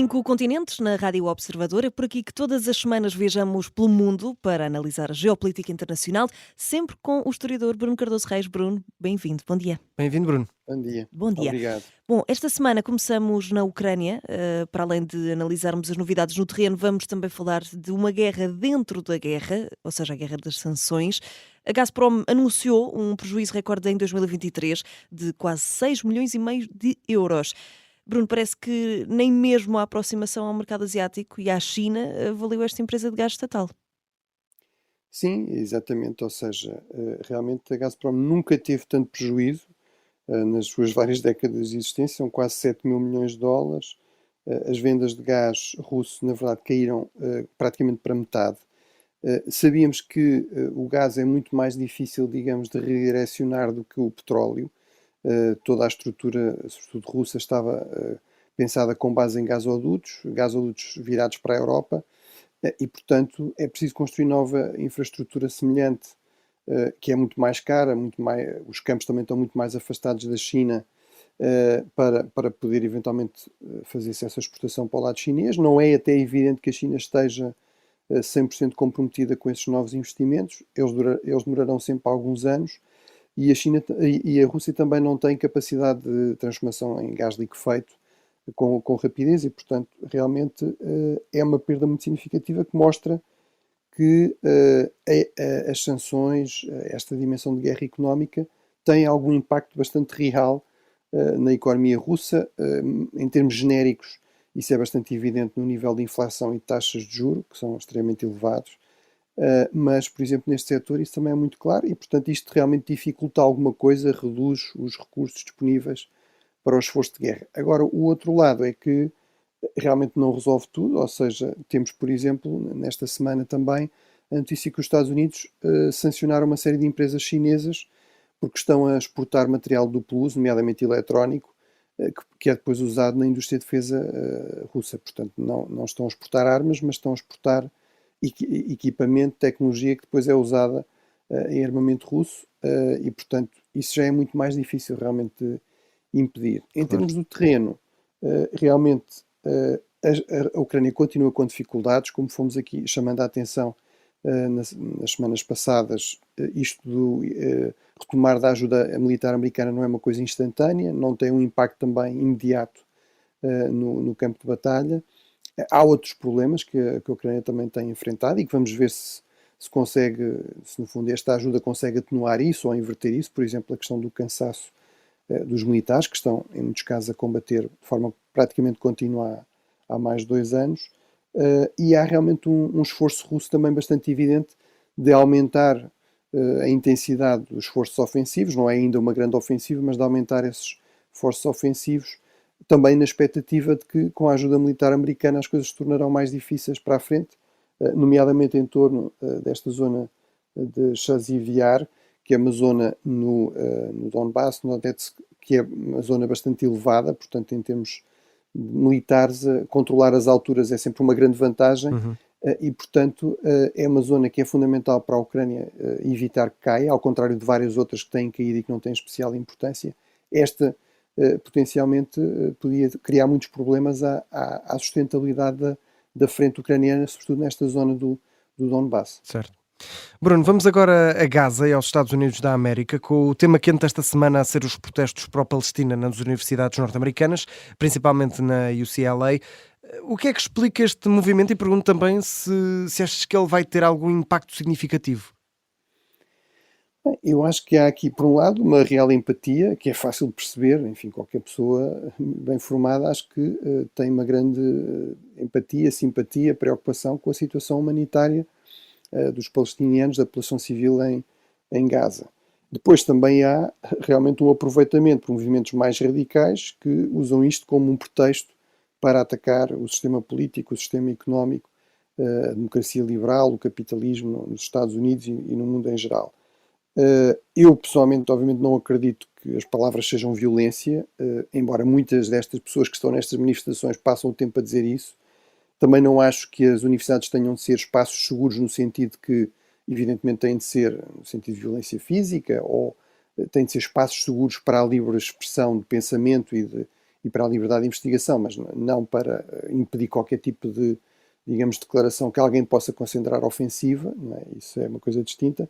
Cinco continentes na Rádio Observador. É por aqui que todas as semanas viajamos pelo mundo para analisar a geopolítica internacional, sempre com o historiador Bruno Cardoso Reis. Bruno, bem-vindo. Bom dia. Bem-vindo, Bruno. Bom dia, Bom dia. obrigado. Bom, esta semana começamos na Ucrânia. Para além de analisarmos as novidades no terreno, vamos também falar de uma guerra dentro da guerra, ou seja, a guerra das sanções. A Gazprom anunciou um prejuízo recorde em 2023 de quase 6 milhões e meio de euros. Bruno, parece que nem mesmo a aproximação ao mercado asiático e à China valeu esta empresa de gás estatal. Sim, exatamente, ou seja, realmente a Gazprom nunca teve tanto prejuízo nas suas várias décadas de existência, são quase 7 mil milhões de dólares. As vendas de gás russo, na verdade, caíram praticamente para metade. Sabíamos que o gás é muito mais difícil, digamos, de redirecionar do que o petróleo. Toda a estrutura, sobretudo russa, estava pensada com base em gasodutos virados para a Europa, e, portanto, é preciso construir nova infraestrutura semelhante, que é muito mais cara, os campos também estão muito mais afastados da China, para poder eventualmente fazer-se essa exportação para o lado chinês. Não é até evidente que a China esteja 100% comprometida com esses novos investimentos, eles demorarão sempre alguns anos. E a Rússia também não tem capacidade de transformação em gás liquefeito com rapidez e, portanto, realmente é uma perda muito significativa que mostra que as sanções, esta dimensão de guerra económica, têm algum impacto bastante real na economia russa. Em termos genéricos, isso é bastante evidente no nível de inflação e taxas de juros, que são extremamente elevados. Mas, por exemplo, neste setor isso também é muito claro e, portanto, isto realmente dificulta alguma coisa, reduz os recursos disponíveis para o esforço de guerra. Agora, o outro lado é que realmente não resolve tudo, ou seja, temos, por exemplo, nesta semana também, a notícia que os Estados Unidos sancionaram uma série de empresas chinesas porque estão a exportar material de duplo uso, nomeadamente eletrónico, que é depois usado na indústria de defesa russa. Portanto, não estão a exportar armas, mas estão a exportar equipamento, tecnologia que depois é usada em armamento russo e, portanto, isso já é muito mais difícil realmente de impedir. Em termos do terreno, realmente a Ucrânia continua com dificuldades, como fomos aqui chamando a atenção nas semanas passadas. Isto do retomar da ajuda militar americana não é uma coisa instantânea, não tem um impacto também imediato no campo de batalha. Há outros problemas que a Ucrânia também tem enfrentado e que vamos ver se consegue, se no fundo esta ajuda consegue atenuar isso ou inverter isso. Por exemplo, a questão do cansaço dos militares, que estão em muitos casos a combater de forma praticamente contínua há mais de 2 anos. E há realmente um esforço russo também bastante evidente de aumentar a intensidade dos esforços ofensivos. Não é ainda uma grande ofensiva, mas de aumentar esses esforços ofensivos, também na expectativa de que, com a ajuda militar americana, as coisas se tornarão mais difíceis para a frente, nomeadamente em torno desta zona de Chaziv-Yar, que é uma zona no Donbass, no Donetsk, que é uma zona bastante elevada, portanto, em termos militares, controlar as alturas é sempre uma grande vantagem. E, portanto, é uma zona que é fundamental para a Ucrânia evitar que caia, ao contrário de várias outras que têm caído e que não têm especial importância. Esta potencialmente podia criar muitos problemas à sustentabilidade da frente ucraniana, sobretudo nesta zona do Donbass. Certo. Bruno, vamos agora a Gaza e aos Estados Unidos da América, com o tema quente esta semana a ser os protestos pró-Palestina nas universidades norte-americanas, principalmente na UCLA. O que é que explica este movimento? E pergunto também se achas que ele vai ter algum impacto significativo. Bem, eu acho que há aqui, por um lado, uma real empatia, que é fácil de perceber. Enfim, qualquer pessoa bem formada acho que tem uma grande empatia, simpatia, preocupação com a situação humanitária dos palestinianos, da população civil em Gaza. Depois também há realmente um aproveitamento por movimentos mais radicais que usam isto como um pretexto para atacar o sistema político, o sistema económico, a democracia liberal, o capitalismo nos Estados Unidos e no mundo em geral. Eu, pessoalmente, obviamente, não acredito que as palavras sejam violência, embora muitas destas pessoas que estão nestas manifestações passam o tempo a dizer isso. Também não acho que as universidades tenham de ser espaços seguros no sentido que, evidentemente, têm de ser no sentido de violência física ou têm de ser espaços seguros para a livre expressão de pensamento e e para a liberdade de investigação, mas não para impedir qualquer tipo de, digamos, declaração que alguém possa considerar ofensiva, não é? Isso é uma coisa distinta.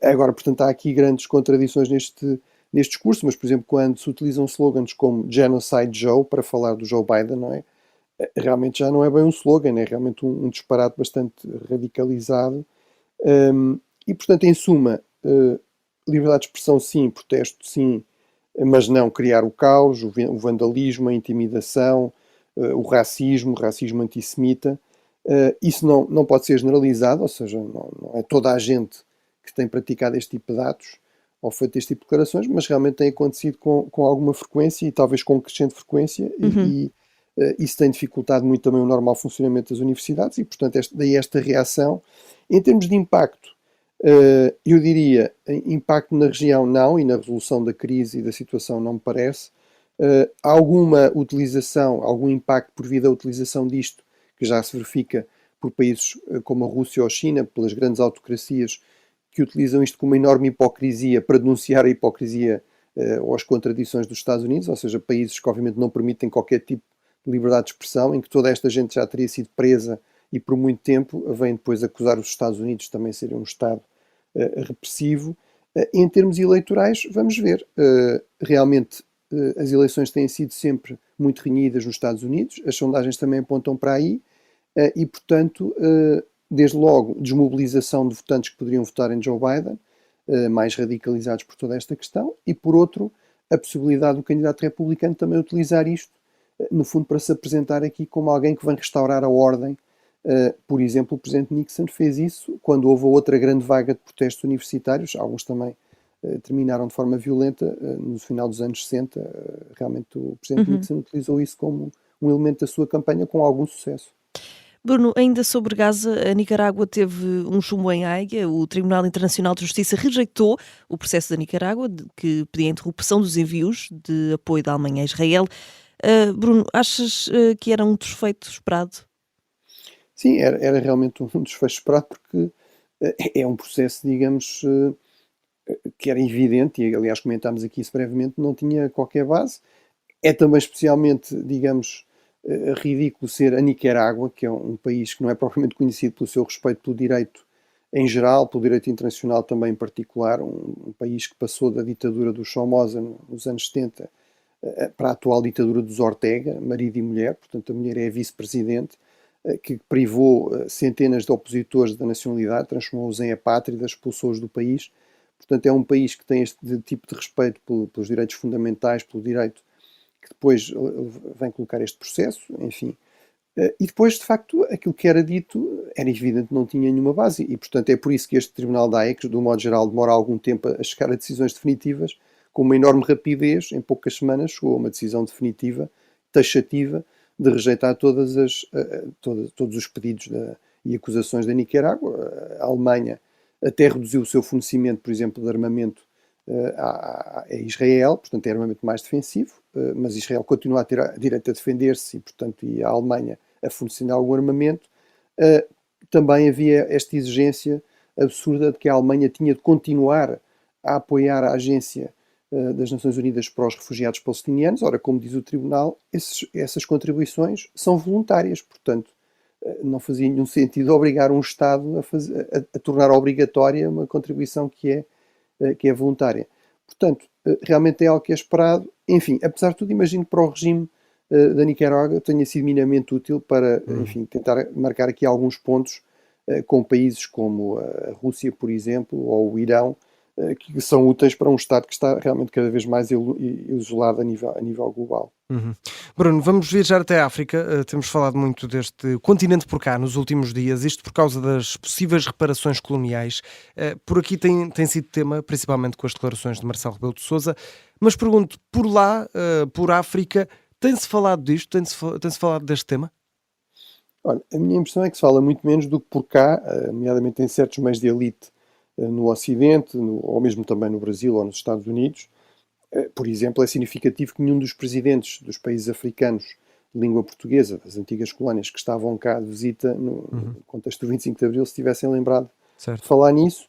Agora, portanto, há aqui grandes contradições neste discurso, mas, por exemplo, quando se utilizam slogans como Genocide Joe para falar do Joe Biden, não é? Realmente já não é bem um slogan, é realmente um disparate bastante radicalizado. E, portanto, em suma, liberdade de expressão sim, protesto sim, mas não criar o caos, o vandalismo, a intimidação, o racismo antissemita. Isso não pode ser generalizado, ou seja, não é toda a gente que tem praticado este tipo de atos ou feito este tipo de declarações, mas realmente tem acontecido com alguma frequência e talvez com crescente frequência, Uhum. e isso tem dificultado muito também o normal funcionamento das universidades e, portanto, daí esta reação. Em termos de impacto, eu diria, impacto na região não, e na resolução da crise e da situação não me parece. Alguma utilização, algum impacto por via da utilização disto, que já se verifica por países como a Rússia ou a China, pelas grandes autocracias, que utilizam isto com uma enorme hipocrisia para denunciar a hipocrisia ou as contradições dos Estados Unidos, ou seja, países que obviamente não permitem qualquer tipo de liberdade de expressão, em que toda esta gente já teria sido presa e por muito tempo vem depois acusar os Estados Unidos de também serem um Estado repressivo. Em termos eleitorais, vamos ver. Realmente as eleições têm sido sempre muito renhidas nos Estados Unidos, as sondagens também apontam para aí, e portanto, desde logo, desmobilização de votantes que poderiam votar em Joe Biden, mais radicalizados por toda esta questão, e por outro, a possibilidade do candidato republicano também utilizar isto, no fundo, para se apresentar aqui como alguém que vem restaurar a ordem. Por exemplo, o presidente Nixon fez isso quando houve outra grande vaga de protestos universitários, alguns também terminaram de forma violenta no final dos anos 60. Realmente o presidente Uhum. Nixon utilizou isso como um elemento da sua campanha com algum sucesso. Bruno, ainda sobre Gaza, a Nicarágua teve um chumbo em Haia. O Tribunal Internacional de Justiça rejeitou o processo da Nicarágua, que pedia a interrupção dos envios de apoio da Alemanha a Israel. Bruno, achas que era um desfeito esperado? Sim, era realmente um desfecho esperado, porque é um processo, digamos, que era evidente, e aliás comentámos aqui isso brevemente, não tinha qualquer base. É também especialmente, digamos, ridículo ser a Nicarágua, que é um país que não é propriamente conhecido pelo seu respeito pelo direito em geral, pelo direito internacional também em particular, um país que passou da ditadura do Somoza nos anos 70 para a atual ditadura dos Ortega, marido e mulher, portanto a mulher é a vice-presidente, que privou centenas de opositores da nacionalidade, transformou-os em apátridas, expulsou-os do país. Portanto, é um país que tem este tipo de respeito pelos direitos fundamentais, pelo direito, que depois vem colocar este processo, enfim. E depois, de facto, aquilo que era dito era evidente que não tinha nenhuma base, e portanto é por isso que este Tribunal da Haia, que de um modo geral demora algum tempo a chegar a decisões definitivas, com uma enorme rapidez, em poucas semanas chegou a uma decisão definitiva, taxativa, de rejeitar todos os pedidos e acusações da Nicarágua. A Alemanha até reduziu o seu fornecimento, por exemplo, de armamento a Israel, portanto é armamento mais defensivo, mas Israel continua a ter direito a defender-se e, portanto, e a Alemanha a fornecer algum armamento. Também havia esta exigência absurda de que a Alemanha tinha de continuar a apoiar a Agência das Nações Unidas para os Refugiados Palestinianos. Ora, como diz o Tribunal, essas contribuições são voluntárias, portanto, não fazia nenhum sentido obrigar um Estado a tornar obrigatória uma contribuição que é voluntária. Portanto, realmente é algo que é esperado. Enfim, apesar de tudo, imagino que para o regime da Nicarágua tenha sido minimamente útil para, enfim, tentar marcar aqui alguns pontos com países como a Rússia, por exemplo, ou o Irão, que são úteis para um Estado que está realmente cada vez mais isolado a nível global. Uhum. Bruno, vamos viajar até a África. Temos falado muito deste continente por cá nos últimos dias, isto por causa das possíveis reparações coloniais. Por aqui tem sido tema, principalmente com as declarações de Marcelo Rebelo de Sousa, mas pergunto, por lá, por África, tem-se falado disto? Tem-se falado deste tema? Olha, a minha impressão é que se fala muito menos do que por cá, nomeadamente em certos meios de elite no Ocidente, ou mesmo também no Brasil ou nos Estados Unidos. Por exemplo, é significativo que nenhum dos presidentes dos países africanos de língua portuguesa, das antigas colónias que estavam cá de visita no contexto do 25 de Abril, se tivessem lembrado de Certo. falar nisso.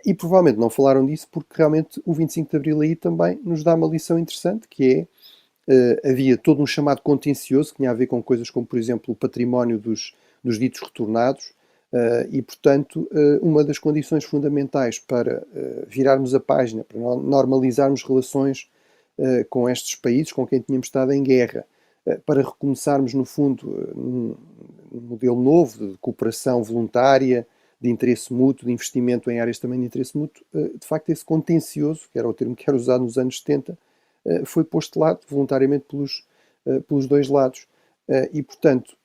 E provavelmente não falaram disso porque realmente o 25 de Abril aí também nos dá uma lição interessante, que é havia todo um chamado contencioso que tinha a ver com coisas como, por exemplo, o património dos ditos retornados, e, portanto, uma das condições fundamentais para virarmos a página, para normalizarmos relações com estes países com quem tínhamos estado em guerra, para recomeçarmos, no fundo, num modelo novo de cooperação voluntária, de interesse mútuo, de investimento em áreas também de interesse mútuo, de facto esse contencioso, que era o termo que era usado nos anos 70, foi posto de lado voluntariamente pelos dois lados. E, portanto,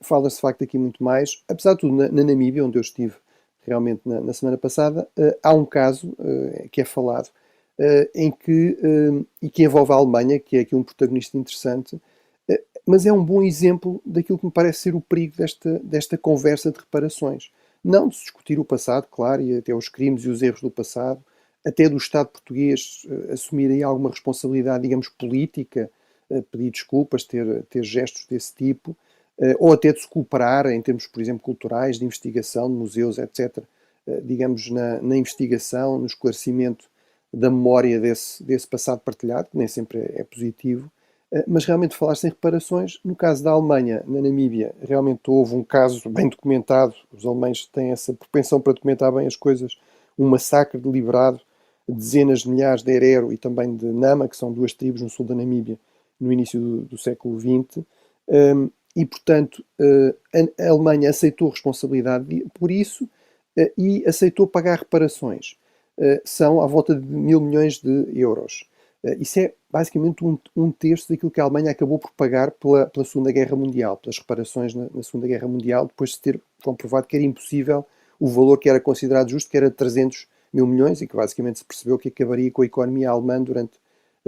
fala-se de facto aqui muito mais. Apesar de tudo, na Namíbia, onde eu estive realmente na semana passada, há um caso que é falado, e que envolve a Alemanha, que é aqui um protagonista interessante, mas é um bom exemplo daquilo que me parece ser o perigo desta conversa de reparações. Não de se discutir o passado, claro, e até os crimes e os erros do passado, até do Estado português assumir aí alguma responsabilidade, digamos, política, pedir desculpas, ter gestos desse tipo, ou até de se cooperar em termos, por exemplo, culturais, de investigação, de museus, etc., digamos, na investigação, no esclarecimento da memória desse passado partilhado, que nem sempre é positivo, mas realmente falar-se em reparações. No caso da Alemanha, na Namíbia, realmente houve um caso bem documentado, os alemães têm essa propensão para documentar bem as coisas, um massacre deliberado, dezenas de milhares de Herero e também de Nama, que são duas tribos no sul da Namíbia, no início do século XX, e, portanto, a Alemanha aceitou responsabilidade por isso e aceitou pagar reparações. São à volta de 1.000 milhões de euros. Isso é basicamente um terço daquilo que a Alemanha acabou por pagar pela Segunda Guerra Mundial, pelas reparações na Segunda Guerra Mundial, depois de ter comprovado que era impossível o valor que era considerado justo, que era 300 mil milhões, e que basicamente se percebeu que acabaria com a economia alemã durante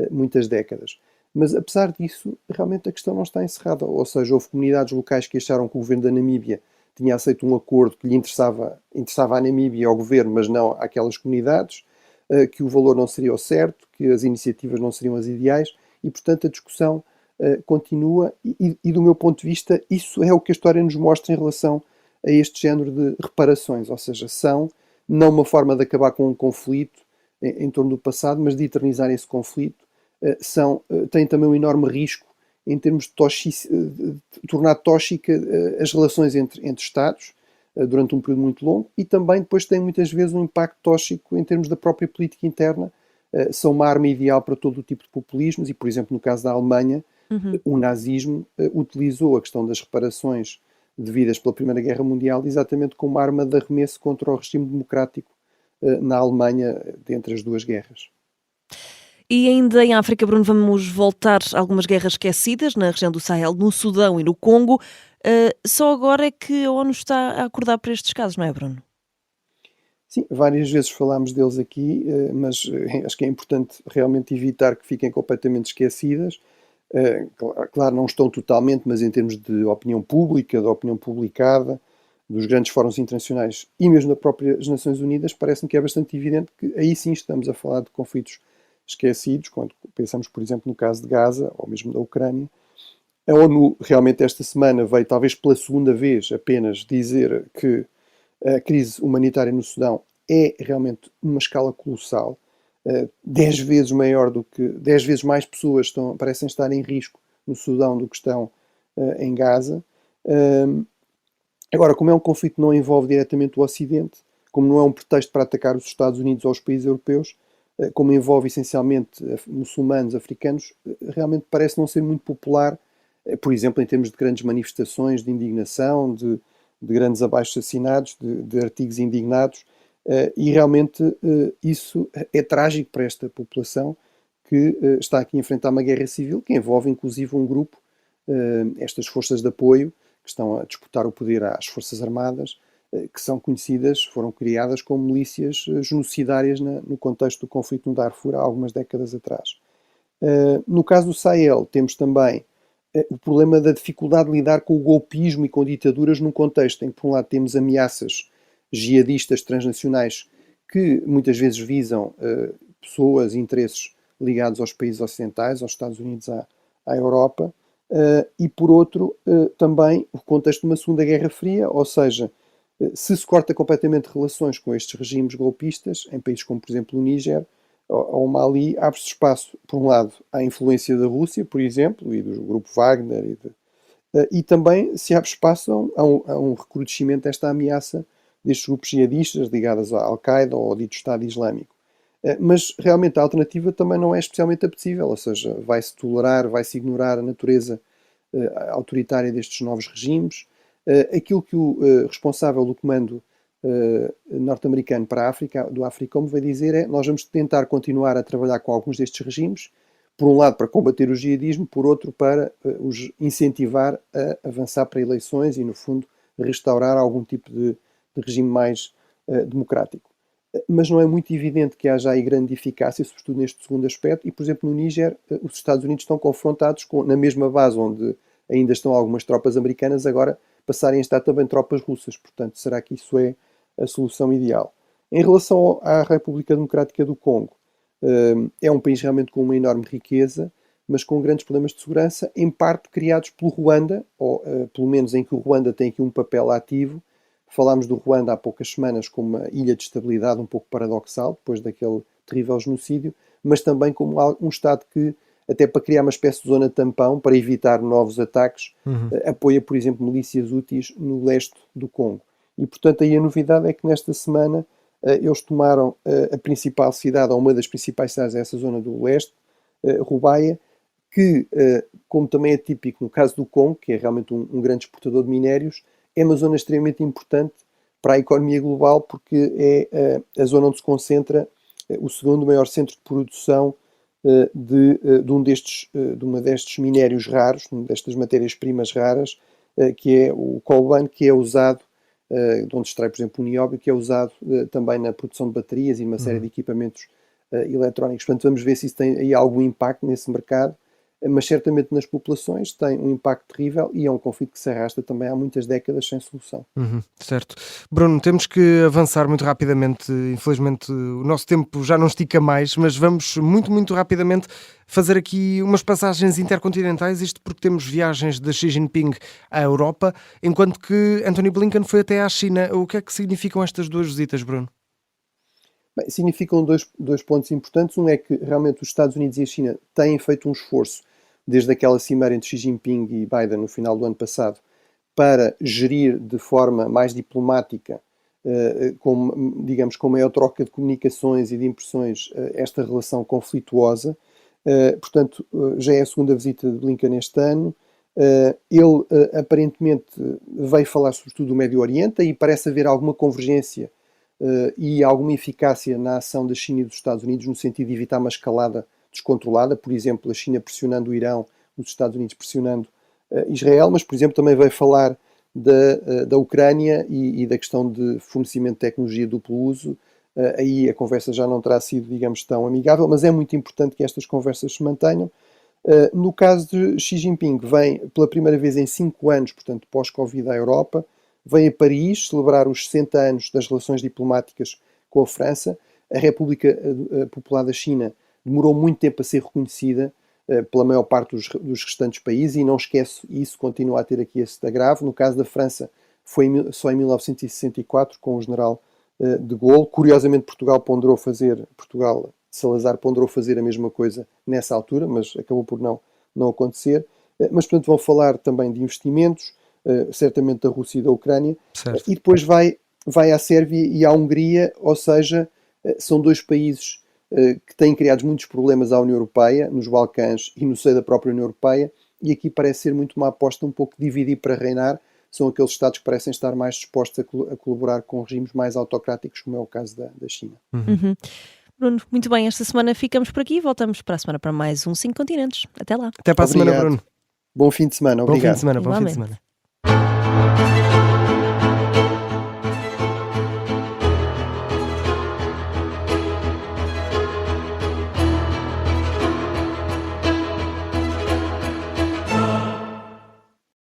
muitas décadas. Mas, apesar disso, realmente a questão não está encerrada. Ou seja, houve comunidades locais que acharam que o governo da Namíbia tinha aceito um acordo que lhe interessava à Namíbia e ao governo, mas não àquelas comunidades, que o valor não seria o certo, que as iniciativas não seriam as ideais, e, portanto, a discussão continua. E, do meu ponto de vista, isso é o que a história nos mostra em relação a este género de reparações. Ou seja, são não uma forma de acabar com um conflito em torno do passado, mas de eternizar esse conflito. Têm também um enorme risco em termos de tornar tóxica as relações entre Estados durante um período muito longo, e também depois tem muitas vezes um impacto tóxico em termos da própria política interna. São uma arma ideal para todo o tipo de populismos e, por exemplo, no caso da Alemanha, o nazismo utilizou a questão das reparações devidas pela Primeira Guerra Mundial exatamente como arma de arremesso contra o regime democrático na Alemanha dentre as duas guerras. E ainda em África, Bruno, vamos voltar a algumas guerras esquecidas na região do Sahel, no Sudão e no Congo. Só agora é que a ONU está a acordar para estes casos, não é, Bruno? Sim, várias vezes falámos deles aqui, mas acho que é importante realmente evitar que fiquem completamente esquecidas. Claro, não estão totalmente, mas em termos de opinião pública, da opinião publicada, dos grandes fóruns internacionais e mesmo das próprias Nações Unidas, parece-me que é bastante evidente que aí sim estamos a falar de conflitos esquecidos, quando pensamos, por exemplo, no caso de Gaza ou mesmo da Ucrânia. A ONU realmente esta semana veio, talvez pela segunda vez apenas, dizer que a crise humanitária no Sudão é realmente uma escala colossal, 10 vezes maior 10 vezes mais pessoas parecem estar em risco no Sudão do que estão em Gaza. Agora, como é um conflito que não envolve diretamente o Ocidente, como não é um pretexto para atacar os Estados Unidos ou os países europeus, como envolve essencialmente muçulmanos, africanos, realmente parece não ser muito popular, por exemplo, em termos de grandes manifestações de indignação, de grandes abaixo-assinados, de artigos indignados, e realmente isso é trágico para esta população que está aqui a enfrentar uma guerra civil que envolve inclusive um grupo, estas forças de apoio, que estão a disputar o poder às Forças Armadas, que são conhecidas, foram criadas como milícias genocidárias no contexto do conflito no Darfur há algumas décadas atrás. No caso do Sahel, temos também o problema da dificuldade de lidar com o golpismo e com ditaduras num contexto em que, por um lado, temos ameaças jihadistas transnacionais que muitas vezes visam pessoas e interesses ligados aos países ocidentais, aos Estados Unidos, à Europa, e, por outro, também o contexto de uma Segunda Guerra Fria, ou seja, se corta completamente relações com estes regimes golpistas, em países como, por exemplo, o Níger, ao Mali, abre-se espaço, por um lado, à influência da Rússia, por exemplo, e do grupo Wagner, e também se abre espaço a um recrudescimento desta ameaça destes grupos jihadistas ligados à Al-Qaeda ou ao dito Estado Islâmico. Mas realmente a alternativa também não é especialmente apetecível, ou seja, vai-se tolerar, vai-se ignorar a natureza autoritária destes novos regimes. Aquilo que o responsável do comando norte-americano para a África, do AFRICOM, vai dizer é: nós vamos tentar continuar a trabalhar com alguns destes regimes, por um lado para combater o jihadismo, por outro para os incentivar a avançar para eleições e, no fundo, restaurar algum tipo de regime mais democrático. Mas não é muito evidente que haja aí grande eficácia, sobretudo neste segundo aspecto, e, por exemplo, no Níger, os Estados Unidos estão confrontados na mesma base onde ainda estão algumas tropas americanas, agora passarem a estar também tropas russas. Portanto, será que isso é a solução ideal? Em relação à República Democrática do Congo, é um país realmente com uma enorme riqueza, mas com grandes problemas de segurança, em parte criados pelo Ruanda, ou pelo menos em que o Ruanda tem aqui um papel ativo. Falámos do Ruanda há poucas semanas como uma ilha de estabilidade um pouco paradoxal, depois daquele terrível genocídio, mas também como um Estado que, até para criar uma espécie de zona tampão, para evitar novos ataques, apoia, por exemplo, milícias úteis no leste do Congo. E, portanto, aí a novidade é que nesta semana eles tomaram a principal cidade, ou uma das principais cidades dessa zona do leste, Rubaia, que, como também é típico no caso do Congo, que é realmente um grande exportador de minérios, é uma zona extremamente importante para a economia global, porque é a zona onde se concentra o segundo maior centro de produção de uma destes minérios raros, destas matérias-primas raras, que é o coltan, que é usado, de onde extrai, por exemplo, o nióbio, que é usado também na produção de baterias e uma série de equipamentos eletrónicos. Portanto, vamos ver se isso tem aí algum impacto nesse mercado, mas certamente nas populações tem um impacto terrível e é um conflito que se arrasta também há muitas décadas sem solução. Certo. Bruno, temos que avançar muito rapidamente. Infelizmente o nosso tempo já não estica mais, mas vamos muito rapidamente fazer aqui umas passagens intercontinentais, isto porque temos viagens de Xi Jinping à Europa, enquanto que Anthony Blinken foi até à China. O que é que significam estas duas visitas, Bruno? Bem, significam dois pontos importantes. Um é que realmente os Estados Unidos e a China têm feito um esforço, desde aquela cimeira entre Xi Jinping e Biden no final do ano passado, para gerir de forma mais diplomática, com maior troca de comunicações e de impressões, esta relação conflituosa. Portanto, já é a segunda visita de Blinken este ano. Ele aparentemente veio falar sobretudo do Médio Oriente e parece haver alguma convergência e alguma eficácia na ação da China e dos Estados Unidos no sentido de evitar uma escalada descontrolada, por exemplo, a China pressionando o Irão, os Estados Unidos pressionando Israel, mas, por exemplo, também veio falar da Ucrânia e da questão de fornecimento de tecnologia duplo uso. Aí a conversa já não terá sido, digamos, tão amigável, mas é muito importante que estas conversas se mantenham. No caso de Xi Jinping, vem pela primeira vez em 5 anos, portanto, pós-Covid à Europa, vem a Paris celebrar os 60 anos das relações diplomáticas com a França. A República Popular da China demorou muito tempo a ser reconhecida pela maior parte dos restantes países e não esquece isso, continua a ter aqui esse agravo. No caso da França, foi só em 1964, com o general de Gaulle. Curiosamente, Salazar ponderou fazer a mesma coisa nessa altura, mas acabou por não acontecer. Mas, portanto, vão falar também de investimentos, certamente da Rússia e da Ucrânia, Certo. e depois vai à Sérvia e à Hungria, ou seja, são dois países que têm criado muitos problemas à União Europeia, nos Balcãs e no seio da própria União Europeia, e aqui parece ser muito uma aposta um pouco dividir para reinar. São aqueles Estados que parecem estar mais dispostos a colaborar com regimes mais autocráticos, como é o caso da China. Bruno, muito bem, esta semana ficamos por aqui, voltamos para a semana para mais um 5 Continentes. Até lá. Até para a semana, Obrigado. Bruno. Bom fim de semana, Bom fim obrigado. de semana, bom fim de Igualmente. semana.